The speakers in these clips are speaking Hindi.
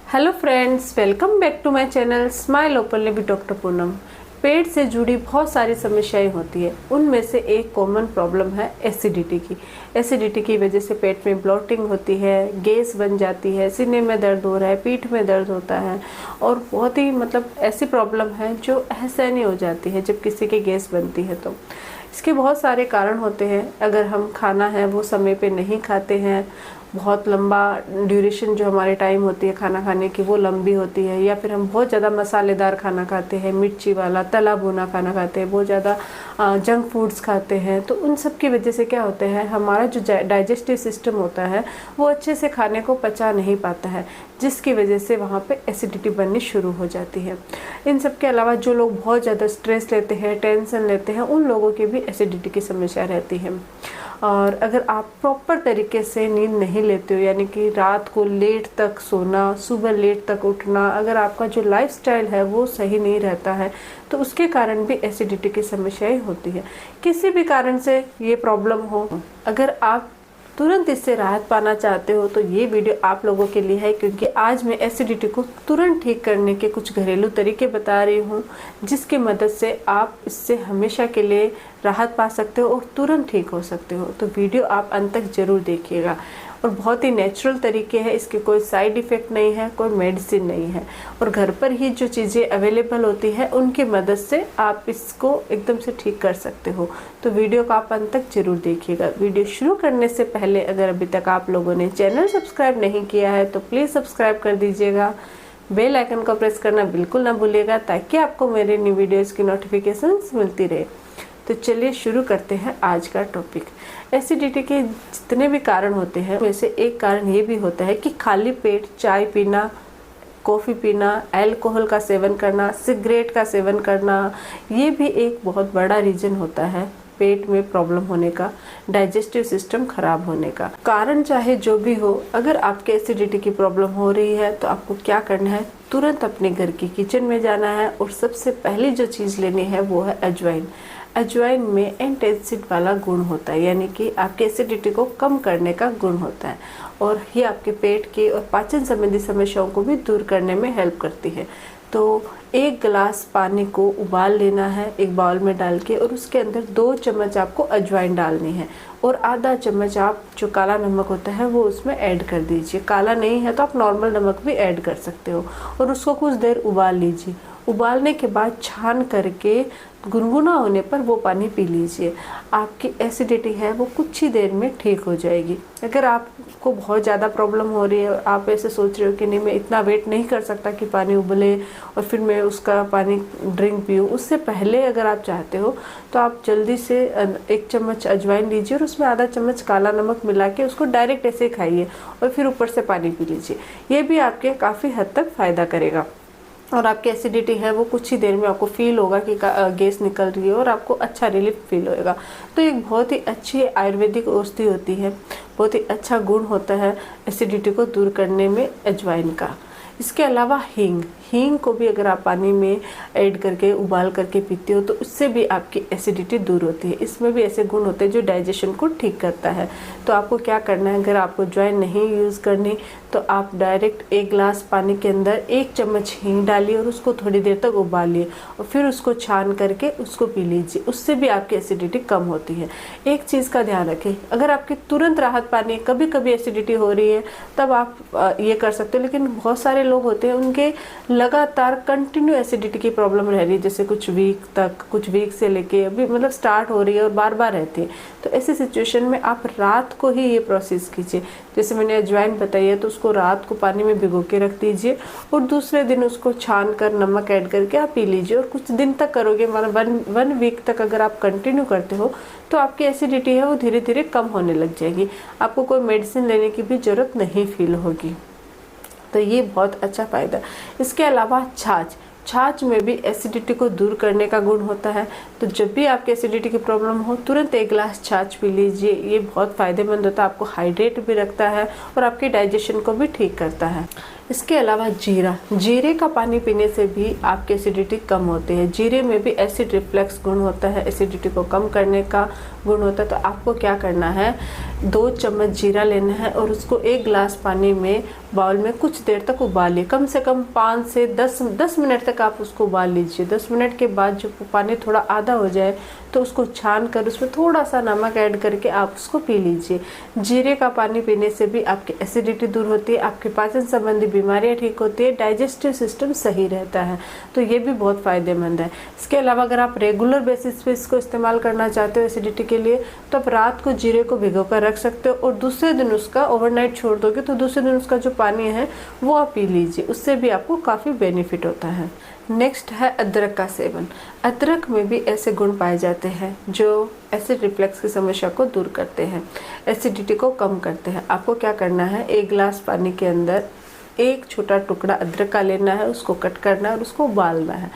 Hello friends, welcome back to my channel smile openly with doctor Poonam. पेट से जुड़ी बहुत सारी समस्याएं होती है, उनमें से एक कॉमन प्रॉब्लम है एसिडिटी की। एसिडिटी की वजह से पेट में ब्लोटिंग होती है, गैस बन जाती है, सीने में दर्द हो रहा है, पीठ में दर्द होता है और बहुत ही ऐसी प्रॉब्लम है जो असहनीय हो जाती है जब किसी की गैस बनती है। तो इसके बहुत सारे कारण होते हैं। अगर हम खाना है वो समय पे नहीं खाते हैं, बहुत लंबा ड्यूरेशन जो हमारे टाइम होती है खाना खाने की वो लंबी होती है, या फिर हम बहुत ज़्यादा मसालेदार खाना खाते हैं, मिर्ची वाला तला भुना खाना खाते हैं, बहुत ज़्यादा जंक फूड्स खाते हैं, तो उन सब की वजह से क्या होता है, हमारा जो डाइजेस्टिव सिस्टम होता है वो अच्छे से खाने को पचा नहीं पाता है, जिसकी वजह से वहाँ पे एसिडिटी बननी शुरू हो जाती है। इन सब के अलावा जो लोग बहुत ज़्यादा स्ट्रेस लेते हैं, टेंशन लेते हैं, उन लोगों की भी एसिडिटी की समस्या रहती है। और अगर आप प्रॉपर तरीके से नींद नहीं लेते हो, यानी कि रात को लेट तक सोना, सुबह लेट तक उठना, अगर आपका जो लाइफस्टाइल है वो सही नहीं रहता है तो उसके कारण भी एसिडिटी की समस्याएं होती है। किसी भी कारण से ये प्रॉब्लम हो, अगर आप तुरंत इससे राहत पाना चाहते हो तो ये वीडियो आप लोगों के लिए है, क्योंकि आज मैं एसिडिटी को तुरंत ठीक करने के कुछ घरेलू तरीके बता रही हूँ, जिसकी मदद से आप इससे हमेशा के लिए राहत पा सकते हो और तुरंत ठीक हो सकते हो। तो वीडियो आप अंत तक जरूर देखिएगा। और बहुत ही नेचुरल तरीके हैं, इसके कोई साइड इफ़ेक्ट नहीं है, कोई मेडिसिन नहीं है, और घर पर ही जो चीज़ें अवेलेबल होती है उनकी मदद से आप इसको एकदम से ठीक कर सकते हो। तो वीडियो को आप अंत तक जरूर देखिएगा। वीडियो शुरू करने से पहले अगर अभी तक आप लोगों ने चैनल सब्सक्राइब नहीं किया है तो प्लीज़ सब्सक्राइब कर दीजिएगा। बेल आइकन को प्रेस करना बिल्कुल ना भूलिएगा, ताकि आपको मेरे न्यू वीडियोज़ की नोटिफिकेशंस मिलती रहे। तो चलिए शुरू करते हैं आज का टॉपिक। एसिडिटी के जितने भी कारण होते हैं वैसे एक कारण ये भी होता है कि खाली पेट चाय पीना, कॉफ़ी पीना, अल्कोहल का सेवन करना, सिगरेट का सेवन करना, ये भी एक बहुत बड़ा रीज़न होता है पेट में प्रॉब्लम होने का, डाइजेस्टिव सिस्टम खराब होने का। कारण चाहे जो भी हो, अगर आपके एसिडिटी की प्रॉब्लम हो रही है तो आपको क्या करना है, तुरंत अपने घर की किचन में जाना है और सबसे पहली जो चीज़ लेनी है वो है अजवाइन। अजवाइन में एंटासिड वाला गुण होता है, यानी कि आपके एसिडिटी को कम करने का गुण होता है, और ये आपके पेट की और पाचन संबंधी समस्याओं को भी दूर करने में हेल्प करती है। तो एक गिलास पानी को उबाल लेना है एक बाउल में डाल के, और उसके अंदर 2 चम्मच आपको अजवाइन डालनी है, और आधा चम्मच आप जो काला नमक होता है वो उसमें ऐड कर दीजिए। काला नहीं है तो आप नॉर्मल नमक भी ऐड कर सकते हो, और उसको कुछ देर उबाल लीजिए। उबालने के बाद छान करके गुनगुना होने पर वो पानी पी लीजिए। आपकी एसिडिटी है वो कुछ ही देर में ठीक हो जाएगी। अगर आपको बहुत ज़्यादा प्रॉब्लम हो रही है और आप ऐसे सोच रहे हो कि नहीं मैं इतना वेट नहीं कर सकता कि पानी उबले और फिर मैं उसका पानी ड्रिंक पीऊँ, उससे पहले अगर आप चाहते हो तो आप जल्दी से 1 चम्मच अजवाइन लीजिए और उसमें आधा चम्मच काला नमक मिला के उसको डायरेक्ट ऐसे खाइए और फिर ऊपर से पानी पी लीजिए। ये भी आपके काफ़ी हद तक फ़ायदा करेगा, और आपकी एसिडिटी है वो कुछ ही देर में आपको फील होगा कि गैस निकल रही है और आपको अच्छा रिलीफ फील होएगा। तो एक बहुत ही अच्छी आयुर्वेदिक औषधि होती है, बहुत ही अच्छा गुण होता है एसिडिटी को दूर करने में अजवाइन का। इसके अलावा हींग को भी अगर आप पानी में ऐड करके उबाल करके पीते हो तो उससे भी आपकी एसिडिटी दूर होती है। इसमें भी ऐसे गुण होते हैं जो डाइजेशन को ठीक करता है। तो आपको क्या करना है, अगर आपको अजवाइन नहीं यूज़ करनी तो आप डायरेक्ट 1 गिलास पानी के अंदर 1 चम्मच हींग डालिए और उसको थोड़ी देर तक उबालिए और फिर उसको छान करके उसको पी लीजिए। उससे भी आपकी एसिडिटी कम होती है। एक चीज़ का ध्यान रखें, अगर आपकी तुरंत राहत पानी है, कभी कभी एसिडिटी हो रही है तब आप ये कर सकते हो, लेकिन बहुत सारे लोग होते हैं उनके लगातार कंटिन्यू एसिडिटी की प्रॉब्लम रह रही है, जैसे कुछ वीक से लेके अभी स्टार्ट हो रही है और बार बार रहती है। तो ऐसी सिचुएशन में आप रात को ही ये प्रोसेस कीजिए। जैसे मैंने अजवाइन बताई है तो उसको रात को पानी में भिगो के रख दीजिए और दूसरे दिन उसको छान कर नमक ऐड करके आप पी लीजिए, और कुछ दिन तक करोगे, वन वीक तक अगर आप कंटिन्यू करते हो तो आपकी एसिडिटी है वो धीरे धीरे कम होने लग जाएगी। आपको कोई मेडिसिन लेने की भी ज़रूरत नहीं फील होगी। तो ये बहुत अच्छा फ़ायदा। इसके अलावा छाछ में भी एसिडिटी को दूर करने का गुण होता है। तो जब भी आपके एसिडिटी की प्रॉब्लम हो तुरंत 1 गिलास छाछ पी लीजिए। ये बहुत फ़ायदेमंद होता है, आपको हाइड्रेट भी रखता है और आपके डाइजेशन को भी ठीक करता है। इसके अलावा जीरे का पानी पीने से भी आपकी एसिडिटी कम होती है। जीरे में भी एसिड रिफ्लेक्स गुण होता है, एसिडिटी को कम करने का गुण होता है। तो आपको क्या करना है, 2 चम्मच जीरा लेना है और उसको 1 गिलास पानी में बाउल में कुछ देर तक उबालिए, कम से कम 5 से 10 मिनट तक आप उसको उबाल लीजिए। 10 मिनट के बाद जब पानी थोड़ा आधा हो जाए तो उसको छान कर उसमें थोड़ा सा नमक ऐड करके आप उसको पी लीजिए। जीरे का पानी पीने से भी आपकी एसिडिटी दूर होती है, आपके पाचन संबंधी बीमारियां ठीक होती है, डाइजेस्टिव सिस्टम सही रहता है। तो ये भी बहुत फ़ायदेमंद है। इसके अलावा अगर आप रेगुलर बेसिस पे इसको इस्तेमाल करना चाहते हो एसिडिटी के लिए, तो आप रात को जीरे को भिगो कर रख सकते हो और दूसरे दिन उसका ओवरनाइट छोड़ दोगे तो दूसरे दिन उसका जो पानी है वो आप पी लीजिए। उससे भी आपको काफ़ी बेनिफिट होता है। नेक्स्ट है अदरक का सेवन। अदरक में भी ऐसे गुण पाए जाते हैं जो एसिड रिफ्लेक्स की समस्या को दूर करते हैं, एसिडिटी को कम करते हैं। आपको क्या करना है, 1 गिलास पानी के अंदर 1 छोटा टुकड़ा अदरक का लेना है, उसको कट करना है और उसको उबालना है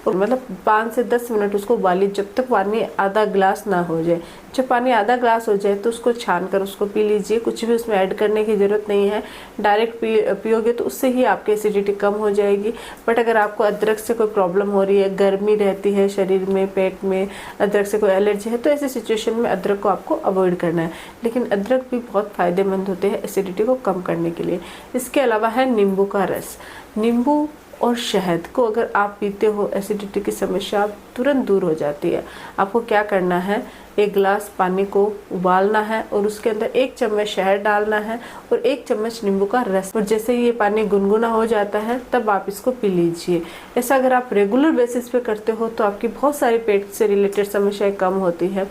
और मतलब 5 से 10 मिनट उसको उबालिए जब तक पानी आधा गिलास ना हो जाए। जब पानी आधा ग्लास हो जाए तो उसको छान कर उसको पी लीजिए। कुछ भी उसमें ऐड करने की ज़रूरत नहीं है, डायरेक्ट पियोगे तो उससे ही आपकी एसिडिटी कम हो जाएगी। बट अगर आपको अदरक से कोई प्रॉब्लम हो रही है, गर्मी रहती है शरीर में, पेट में, अदरक से कोई एलर्जी है, तो ऐसी सिचुएशन में अदरक को आपको अवॉइड करना है। लेकिन अदरक भी बहुत फ़ायदेमंद होते हैं एसिडिटी को कम करने के लिए। इसके अलावा है नींबू का रस। नींबू और शहद को अगर आप पीते हो, एसिडिटी की समस्या तुरंत दूर हो जाती है। आपको क्या करना है, 1 गिलास पानी को उबालना है और उसके अंदर 1 चम्मच शहद डालना है और 1 चम्मच नींबू का रस, और जैसे ये पानी गुनगुना हो जाता है तब आप इसको पी लीजिए। ऐसा अगर आप रेगुलर बेसिस पे करते हो तो आपकी बहुत सारी पेट से रिलेटेड समस्याएं कम होती है,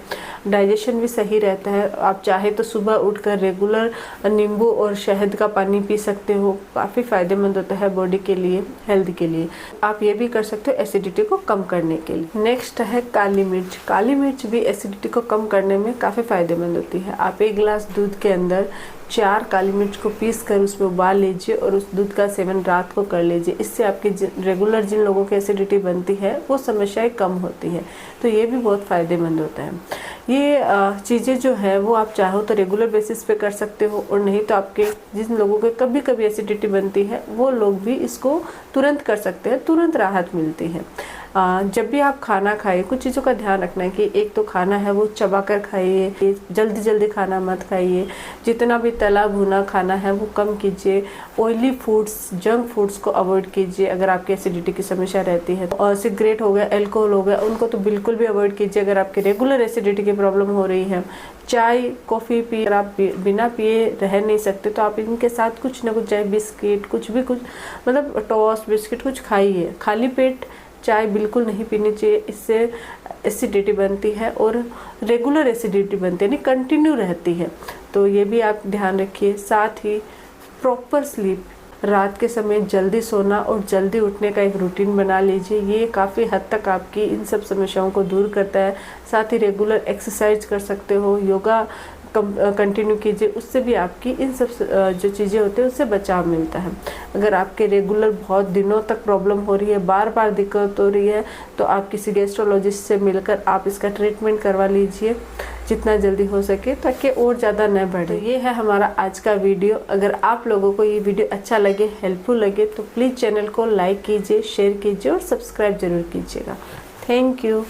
डाइजेशन भी सही रहता है। आप चाहे तो सुबह उठकर रेगुलर नींबू और शहद का पानी पी सकते हो, काफ़ी फ़ायदेमंद होता है बॉडी के लिए, हेल्थ के लिए। आप ये भी कर सकते हो एसिडिटी को कम करने के लिए। नेक्स्ट है काली मिर्च। काली मिर्च भी एसिडिटी को कम करने में काफ़ी फ़ायदेमंद होती है। आप 1 गिलास दूध के अंदर 4 काली मिर्च को पीस कर उसमें उबाल लीजिए और उस दूध का सेवन रात को कर लीजिए। इससे आपकी रेगुलर जिन लोगों की एसिडिटी बनती है वो समस्याएं कम होती है। तो ये भी बहुत फ़ायदेमंद होता है। ये चीज़ें जो है वो आप चाहो तो रेगुलर बेसिस पे कर सकते हो, और नहीं तो आपके जिन लोगों के कभी कभी एसिडिटी बनती है वो लोग भी इसको तुरंत कर सकते हैं, तुरंत राहत मिलती है। जब भी आप खाना खाइए कुछ चीज़ों का ध्यान रखना है कि एक तो खाना है वो चबा कर खाइए, जल्दी जल्दी खाना मत खाइए, जितना भी तला भुना खाना है वो कम कीजिए, ऑयली फूड्स, जंक फूड्स को अवॉइड कीजिए अगर आपकी एसिडिटी की समस्या रहती है। और सिगरेट हो गया, अल्कोहल हो गया, उनको तो बिल्कुल भी अवॉइड कीजिए अगर आपके रेगुलर एसिडिटी की प्रॉब्लम हो रही है। चाय कॉफ़ी पी अगर आप बिना पिए रह नहीं सकते तो आप इनके साथ कुछ ना कुछ, चाहे बिस्किट, कुछ भी, कुछ मतलब टोस्ट बिस्किट कुछ खाइए। खाली पेट चाय बिल्कुल नहीं पीनी चाहिए, इससे एसिडिटी बनती है और रेगुलर एसिडिटी बनती है, यानी कंटिन्यू रहती है। तो ये भी आप ध्यान रखिए। साथ ही प्रॉपर स्लीप, रात के समय जल्दी सोना और जल्दी उठने का एक रूटीन बना लीजिए। ये काफ़ी हद तक आपकी इन सब समस्याओं को दूर करता है। साथ ही रेगुलर एक्सरसाइज कर सकते हो, योगा कंटिन्यू कीजिए, उससे भी आपकी इन सब जो चीज़ें होती है उससे बचाव मिलता है। अगर आपके रेगुलर बहुत दिनों तक प्रॉब्लम हो रही है, बार बार दिक्कत हो रही है, तो आप किसी गैस्ट्रोलॉजिस्ट से मिलकर आप इसका ट्रीटमेंट करवा लीजिए जितना जल्दी हो सके, ताकि और ज़्यादा न बढ़े। ये है हमारा आज का वीडियो। अगर आप लोगों को ये वीडियो अच्छा लगे, हेल्पफुल लगे, तो प्लीज़ चैनल को लाइक कीजिए, शेयर कीजिए और सब्सक्राइब जरूर कीजिएगा। Thank you.